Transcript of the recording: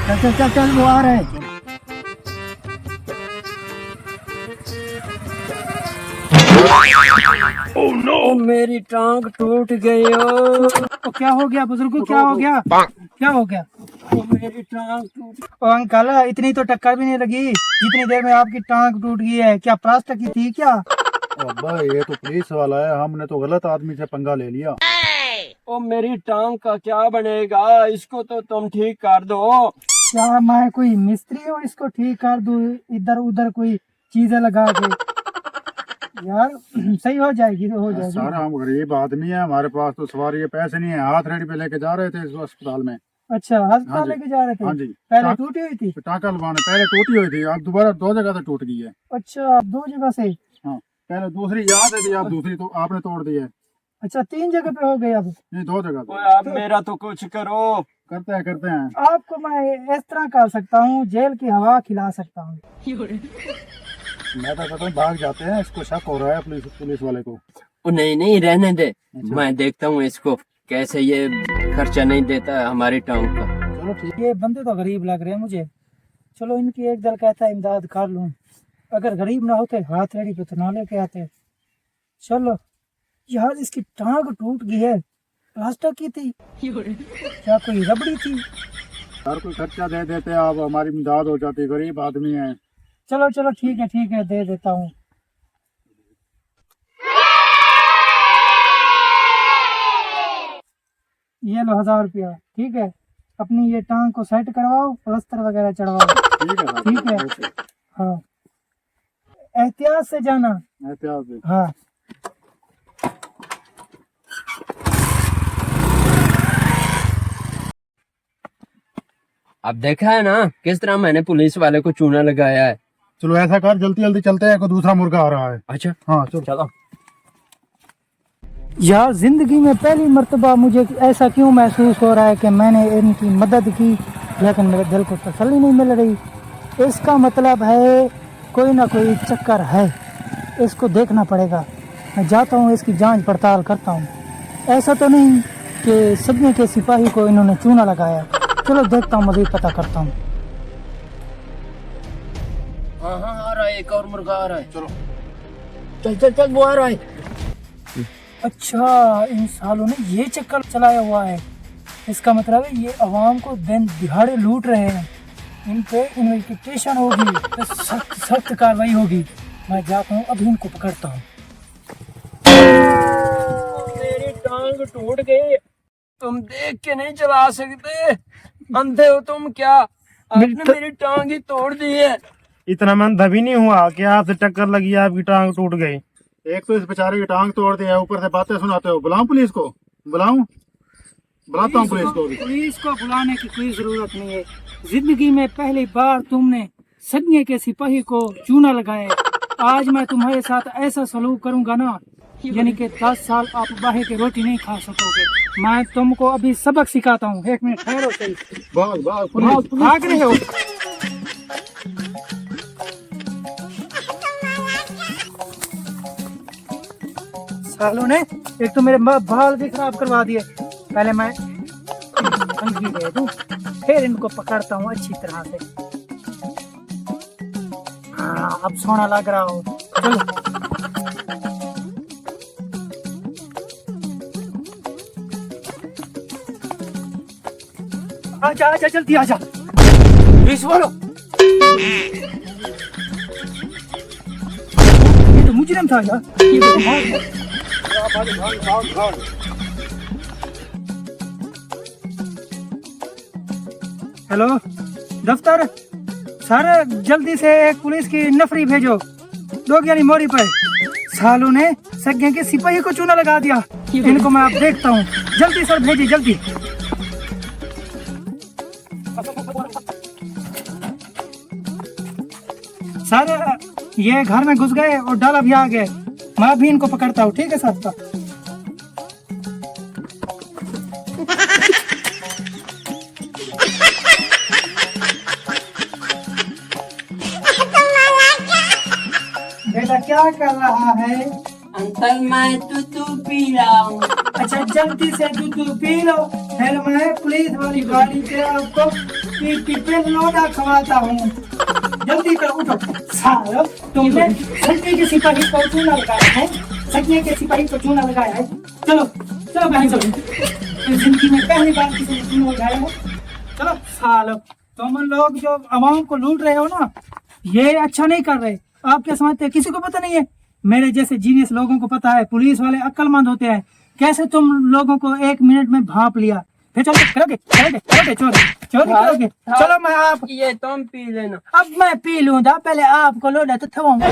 चल चल चल चल, वो आ रहे हैं। Oh no! मेरी टांग टूट गई। तो क्या हो गया बुजुर्गो, क्या हो गया? क्या हो गया? मेरी टांग टूट। ओ अंकल, इतनी तो टक्कर भी नहीं लगी जितनी देर में आपकी टांग टूट गई है। क्या प्लास्टर की थी क्या? अब्बा ये तो पुलिस वाला है, हमने तो गलत आदमी से पंगा ले लिया। ओ मेरी टांग का क्या बनेगा? इसको तो तुम ठीक कर दो। क्या मैं कोई मिस्त्री हूँ इसको ठीक कर दूँ? इधर उधर कोई चीजें लगा के यार सही हो जाएगी तो हो जाएगी। सारा हम गरीब आदमी है, हमारे पास तो सवारी है, पैसे नहीं है। हाथ रेडी पे लेके जा रहे थे इस अस्पताल में। अच्छा, हाँ अस्पताल जी। लेके जा रहे थे? हाँ जी। पहले टूटी हुई थी? टाका लगवाने पहले टूटी हुई थी, अब दोबारा 2 जगह से टूट गई है। अच्छा, 2 जगह से? हाँ, पहले दूसरी यहाँ से थी, अब दूसरी तो आपने तोड़ दी है। अच्छा, 3 जगह पे हो गई अब? नहीं, 2 जगह ओए, से। अब मेरा तो कुछ करो। करते हैं। आपको मैं इस तरह कर सकता हूँ, जेल की हवा खिला सकता हूँ। मैं तो कहता हूँ भाग जाते हैं, इसको शक हो रहा है पुलिस वाले को। ओ नहीं नहीं, रहने दे। अच्छा। मैं देखता हूँ इसको कैसे ये खर्चा नहीं देता है हमारी टांग का। चलो ठीक। ये बंदे तो गरीब लग रहे हैं मुझे। चलो इनकी एक दल कहता है इमदाद कर लूं। अगर गरीब ना होते हाथ रेडी पे तो ना लेके आते। चलो यार, इसकी टांग टूट गई है, प्लास्टर की थी क्या कोई रबड़ी थी? यार कोई खर्चा दे देते, आप हमारी इमदाद हो जाती, गरीब आदमी है। चलो चलो ठीक है दे देता हूँ। ये लो 1000 रुपया, ठीक है। अपनी ये टांग को सेट करवाओ, प्लास्टर वगैरह चढ़वाओ। ठीक है साहब, ठीक है। ओके। हाँ, एहतियात से जाना। एहतियात से। हाँ। अब देखा है ना किस तरह मैंने पुलिस वाले को चूना लगाया है। चलो ऐसा कर, जल्दी जल्दी चलते हैं, कोई दूसरा मुर्गा आ रहा है। अच्छा हाँ चलो। चलो। यार जिंदगी में पहली मर्तबा मुझे ऐसा क्यों महसूस हो रहा है कि मैंने इनकी मदद की लेकिन मेरे दिल को तसल्ली नहीं मिल रही। इसका मतलब है कोई ना कोई चक्कर है, इसको देखना पड़ेगा। मैं जाता हूँ, इसकी जांच पड़ताल करता हूँ। ऐसा तो नहीं कि सदमे के सिपाही को इन्होंने चूना लगाया। चलो देखता हूँ, मज़ीद पता करता हूँ। हाँ हाँ, आ रहा है, एक और मुर्गा आ रहा है। चलो चल चल चल, वो आ रहा है। अच्छा, इन सालों ने ये चक्कर चलाया हुआ है। इसका मतलब है ये अवाम को दिन दिहाड़े लूट रहे हैं। इन पे इन्वेस्टिगेशन होगी तो सख्त कार्रवाई होगी। मैं जाता हूँ, अभी इनको पकड़ता हूँ। मेरी टांग टूट गई, तुम देख के नहीं चला सकते? अंधे हो तुम क्या? आपने मेरी टांग ही तोड़ दी है। इतना मैं अंधा भी नहीं हुआ कि आपसे टक्कर लगी आपकी टांग टूट गई। एक तो इस बेचारे की टांग तोड़ दी है, ऊपर से बातें सुनाते हो। बुलाऊं पुलिस को? बुलाता हूँ पुलिस को भी। पुलिस को बुलाने की कोई जरूरत नहीं है। जिंदगी में पहली बार तुमने सदमे के सिपाही को चूना लगाया। आज मैं तुम्हारे साथ ऐसा सलूक करूंगा ना, यानी कि 10 साल आप बाहर की रोटी नहीं खा सकोगे। मैं तुमको अभी सबक सिखाता हूँ। 1 मिनट ठहरो सही। भाग भाग पुलिस। भाग रहे हो? सालों ने एक तो मेरे बाल भी खराब करवा दिए। पहले मैं अंगी दे दूं, फिर इनको पकड़ता हूँ अच्छी तरह से। हाँ, अब सोना लग रहा हो। चलो आजा आजा, जल्दी आजा। पुलिस वालों, ये तो मुजरिम था यार। ये तो भाग गया। हेलो दफ्तर सर, जल्दी से एक पुलिस की नफरी भेजो दोगियानी मोरी पर। सालों ने सगे के सिपाही को चूना लगा दिया। इनको मैं अब देखता हूँ। जल्दी सर भेजिए जल्दी। सर ये घर में घुस गए और डाला भी आ गए। मैं भी इनको पकड़ता हूँ, ठीक है सर? बेटा क्या कर रहा है? अंकल मैं दूध पी रहा हूँ। अच्छा जल्दी से दूध पी लो। फिर मैं पुलिस वाली गाड़ी से आपको टिफिन लोटा खवाता हूँ। जल्दी करो, उठो। सालो, तुमने सच्चे के सिपाही को चूना लगाया है, सच्चे के सिपाही को चूना लगाया है। चलो चलो बहन, चलो। जिंदगी में पहली बार किसी ने चूना लगाया हो। चलो सालो, तुम लोग जो आवाम को लूट रहे हो ना, ये अच्छा नहीं कर रहे। आप क्या समझते हैं, किसी को पता नहीं है? मेरे जैसे जीनियस लोगों को पता है, पुलिस वाले अक्लमंद होते हैं। कैसे तुम लोगों को 1 मिनट में भांप लिया, फिर चलो करोगे करोगे करोगे चोरी चोरी करोगे। चलो मैं आप, ये तुम पी लेना। अब मैं पी लूंगा, पहले आपको लोटा तो थवाऊंगा।